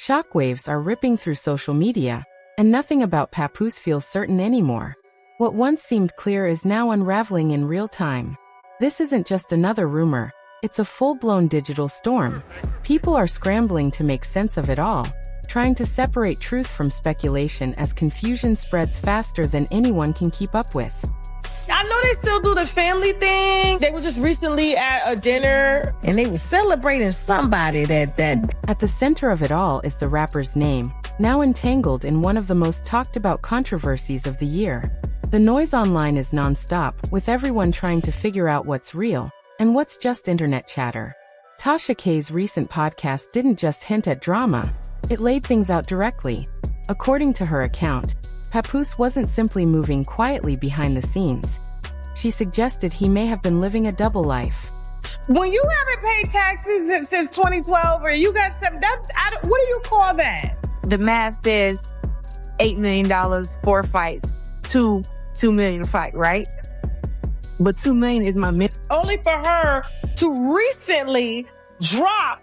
Shockwaves are ripping through social media, and nothing about Papoose feels certain anymore. What once seemed clear is now unraveling in real time. This isn't just another rumor, it's a full-blown digital storm. People are scrambling to make sense of it all, trying to separate truth from speculation as confusion spreads faster than anyone can keep up with. I know they still do the family thing. They were just recently at a dinner and they were celebrating somebody that. At the center of it all is the rapper's name, now entangled in one of the most talked about controversies of the year. The noise online is non-stop, with everyone trying to figure out what's real and what's just internet chatter. Tasha K's recent podcast didn't just hint at drama, it laid things out directly. According to her account, Papoose wasn't simply moving quietly behind the scenes. She suggested he may have been living a double life. When you haven't paid taxes since 2012 or you got something, what do you call that? The math says $8 million, 4 fights, $2 million a fight, right? But $2 million is my minimum. Only for her to recently drop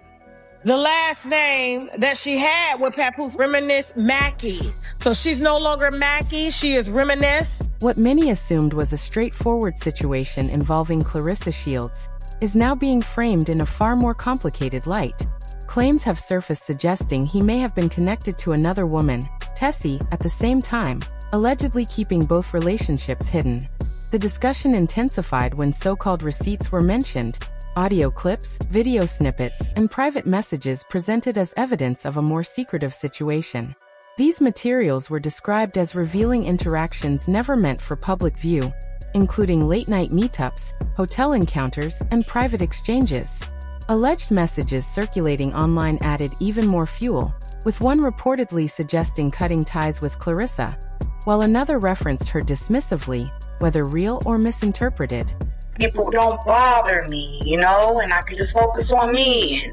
the last name that she had with Papoose, Reminisce Mackey. So she's no longer Mackey, she is Reminisce. What many assumed was a straightforward situation involving Clarissa Shields is now being framed in a far more complicated light. Claims have surfaced suggesting he may have been connected to another woman, Tessie, at the same time, allegedly keeping both relationships hidden. The discussion intensified when so-called receipts were mentioned, audio clips, video snippets, and private messages presented as evidence of a more secretive situation. These materials were described as revealing interactions never meant for public view, including late-night meetups, hotel encounters, and private exchanges. Alleged messages circulating online added even more fuel, with one reportedly suggesting cutting ties with Clarissa, while another referenced her dismissively, whether real or misinterpreted. People don't bother me, and I can just focus on me.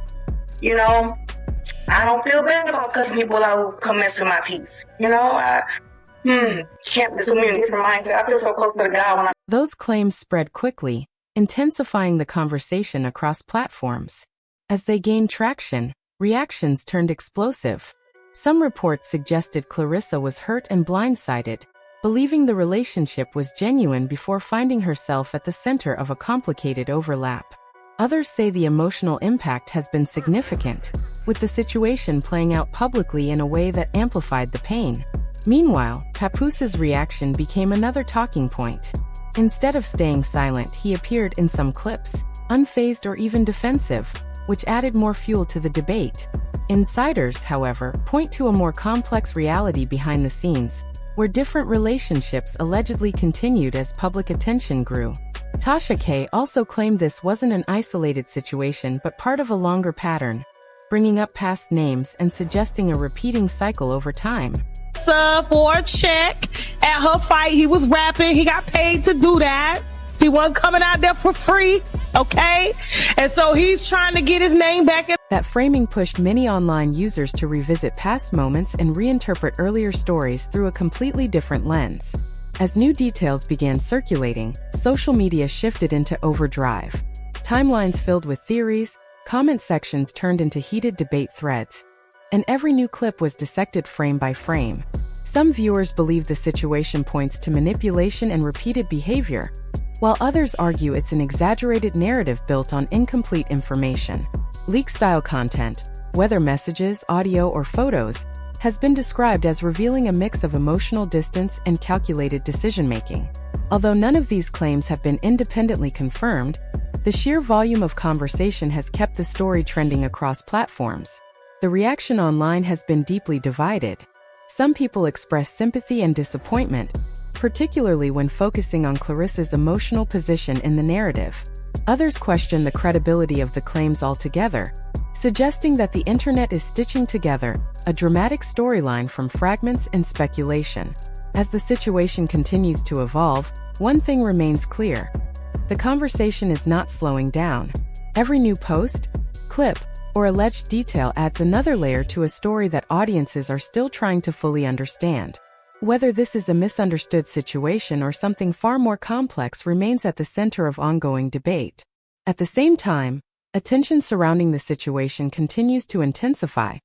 And, I don't feel bad about cussing people out who come mess with my peace. Can't be too many different mindset. I feel so close to the God when Those claims spread quickly, intensifying the conversation across platforms. As they gained traction, reactions turned explosive. Some reports suggested Clarissa was hurt and blindsided, believing the relationship was genuine before finding herself at the center of a complicated overlap. Others say the emotional impact has been significant, with the situation playing out publicly in a way that amplified the pain. Meanwhile, Papoose's reaction became another talking point. Instead of staying silent, he appeared in some clips, unfazed or even defensive, which added more fuel to the debate. Insiders, however, point to a more complex reality behind the scenes, where different relationships allegedly continued as public attention grew. Tasha K also claimed this wasn't an isolated situation but part of a longer pattern, bringing up past names and suggesting a repeating cycle over time. For a check at her fight, he was rapping, he got paid to do that. He wasn't coming out there for free, okay? And so he's trying to get his name back. That framing pushed many online users to revisit past moments and reinterpret earlier stories through a completely different lens. As new details began circulating, social media shifted into overdrive. Timelines filled with theories, comment sections turned into heated debate threads, and every new clip was dissected frame by frame. Some viewers believe the situation points to manipulation and repeated behavior, while others argue it's an exaggerated narrative built on incomplete information. Leak-style content, whether messages, audio, or photos, has been described as revealing a mix of emotional distance and calculated decision-making. Although none of these claims have been independently confirmed, the sheer volume of conversation has kept the story trending across platforms. The reaction online has been deeply divided. Some people express sympathy and disappointment, particularly when focusing on Clarissa's emotional position in the narrative. Others question the credibility of the claims altogether, suggesting that the internet is stitching together a dramatic storyline from fragments and speculation. As the situation continues to evolve, one thing remains clear. The conversation is not slowing down. Every new post, clip, or alleged detail adds another layer to a story that audiences are still trying to fully understand. Whether this is a misunderstood situation or something far more complex remains at the center of ongoing debate. At the same time, attention surrounding the situation continues to intensify,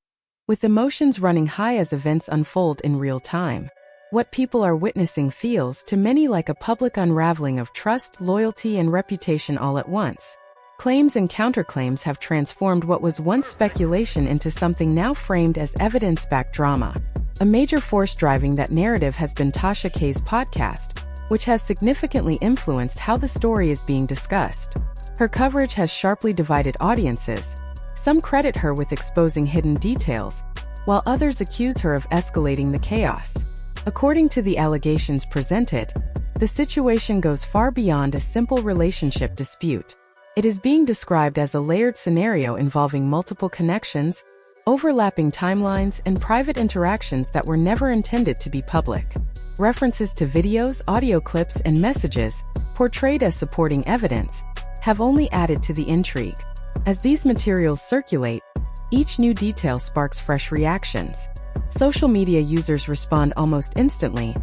with emotions running high as events unfold in real time. What people are witnessing feels to many like a public unraveling of trust, loyalty, and reputation all at once. Claims and counterclaims have transformed what was once speculation into something now framed as evidence-backed drama. A major force driving that narrative has been Tasha K's podcast, which has significantly influenced how the story is being discussed. Her coverage has sharply divided audiences. Some credit her with exposing hidden details, while others accuse her of escalating the chaos. According to the allegations presented, the situation goes far beyond a simple relationship dispute. It is being described as a layered scenario involving multiple connections, overlapping timelines, and private interactions that were never intended to be public. References to videos, audio clips, and messages, portrayed as supporting evidence, have only added to the intrigue. As these materials circulate, each new detail sparks fresh reactions. Social media users respond almost instantly,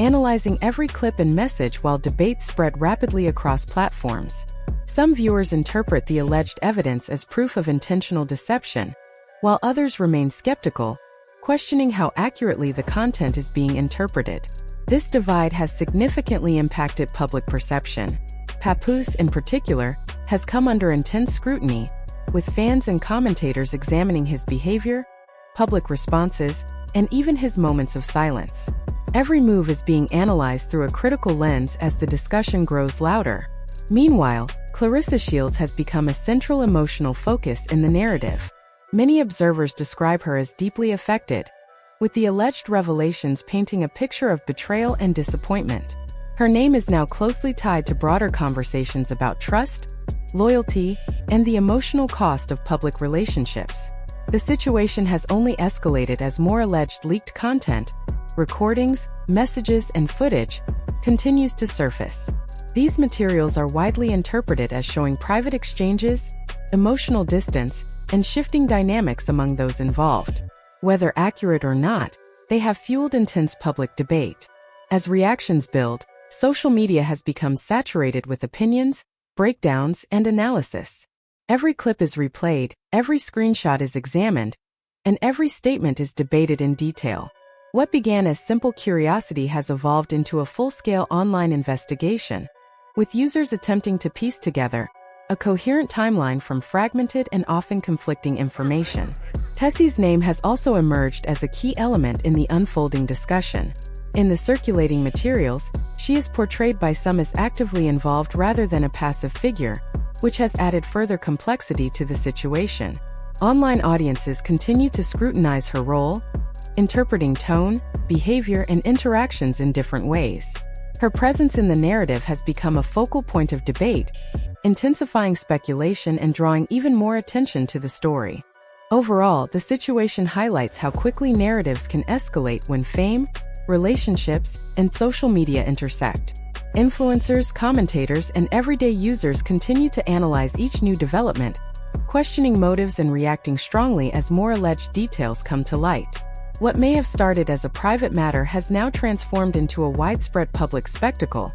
analyzing every clip and message while debates spread rapidly across platforms. Some viewers interpret the alleged evidence as proof of intentional deception, while others remain skeptical, questioning how accurately the content is being interpreted. This divide has significantly impacted public perception. Papoose, in particular, has come under intense scrutiny, with fans and commentators examining his behavior, public responses, and even his moments of silence. Every move is being analyzed through a critical lens as the discussion grows louder. Meanwhile, Claressa Shields has become a central emotional focus in the narrative. Many observers describe her as deeply affected, with the alleged revelations painting a picture of betrayal and disappointment. Her name is now closely tied to broader conversations about trust, loyalty, and the emotional cost of public relationships. The situation has only escalated as more alleged leaked content, recordings, messages, and footage continues to surface. These materials are widely interpreted as showing private exchanges, emotional distance, and shifting dynamics among those involved. Whether accurate or not, they have fueled intense public debate. As reactions build, social media has become saturated with opinions, breakdowns, and analysis. Every clip is replayed, every screenshot is examined, and every statement is debated in detail. What began as simple curiosity has evolved into a full-scale online investigation, with users attempting to piece together a coherent timeline from fragmented and often conflicting information. Tessie's name has also emerged as a key element in the unfolding discussion. In the circulating materials, she is portrayed by some as actively involved rather than a passive figure, which has added further complexity to the situation. Online audiences continue to scrutinize her role, interpreting tone, behavior, and interactions in different ways. Her presence in the narrative has become a focal point of debate, intensifying speculation and drawing even more attention to the story. Overall, the situation highlights how quickly narratives can escalate when fame, relationships, and social media intersect. Influencers, commentators, and everyday users continue to analyze each new development, questioning motives and reacting strongly as more alleged details come to light. What may have started as a private matter has now transformed into a widespread public spectacle,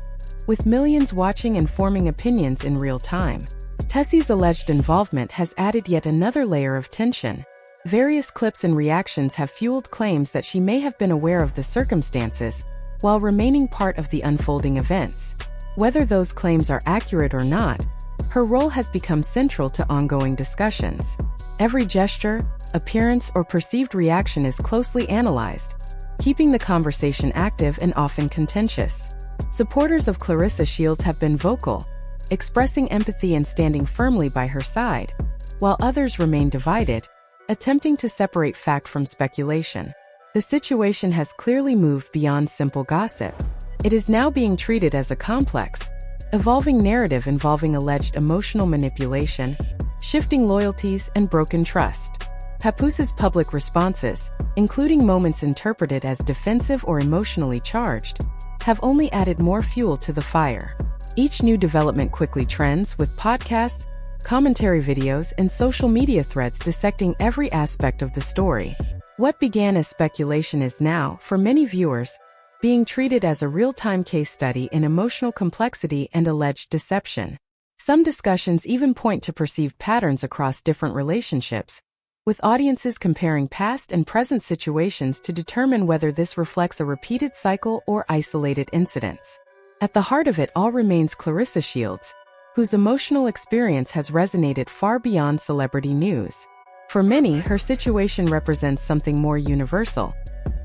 with millions watching and forming opinions in real time. Tessie's alleged involvement has added yet another layer of tension. Various clips and reactions have fueled claims that she may have been aware of the circumstances, while remaining part of the unfolding events. Whether those claims are accurate or not, her role has become central to ongoing discussions. Every gesture, appearance, or perceived reaction is closely analyzed, keeping the conversation active and often contentious. Supporters of Claressa Shields have been vocal, expressing empathy and standing firmly by her side, while others remain divided, attempting to separate fact from speculation. The situation has clearly moved beyond simple gossip. It is now being treated as a complex, evolving narrative involving alleged emotional manipulation, shifting loyalties, and broken trust. Papoose's public responses, including moments interpreted as defensive or emotionally charged, have only added more fuel to the fire. Each new development quickly trends, with podcasts, commentary videos, and social media threads dissecting every aspect of the story. What began as speculation is now, for many viewers, being treated as a real-time case study in emotional complexity and alleged deception. Some discussions even point to perceived patterns across different relationships, with audiences comparing past and present situations to determine whether this reflects a repeated cycle or isolated incidents. At the heart of it all remains Clarissa Shields, whose emotional experience has resonated far beyond celebrity news. For many, her situation represents something more universal,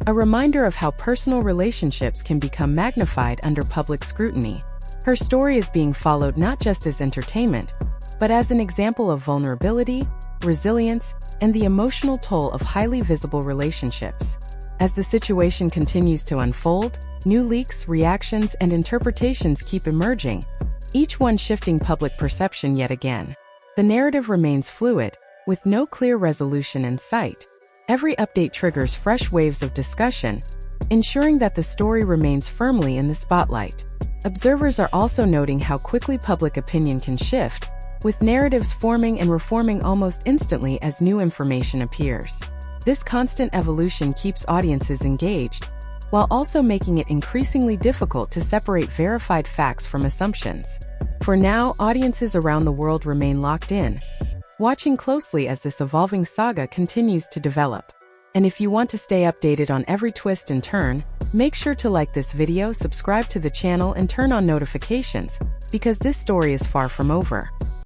a reminder of how personal relationships can become magnified under public scrutiny. Her story is being followed not just as entertainment, but as an example of vulnerability, resilience, and the emotional toll of highly visible relationships. As the situation continues to unfold, new leaks, reactions, and interpretations keep emerging, each one shifting public perception yet again. The narrative remains fluid, with no clear resolution in sight. Every update triggers fresh waves of discussion, ensuring that the story remains firmly in the spotlight. Observers are also noting how quickly public opinion can shift, with narratives forming and reforming almost instantly as new information appears. This constant evolution keeps audiences engaged, while also making it increasingly difficult to separate verified facts from assumptions. For now, audiences around the world remain locked in, watching closely as this evolving saga continues to develop. And if you want to stay updated on every twist and turn, make sure to like this video, subscribe to the channel, and turn on notifications, because this story is far from over.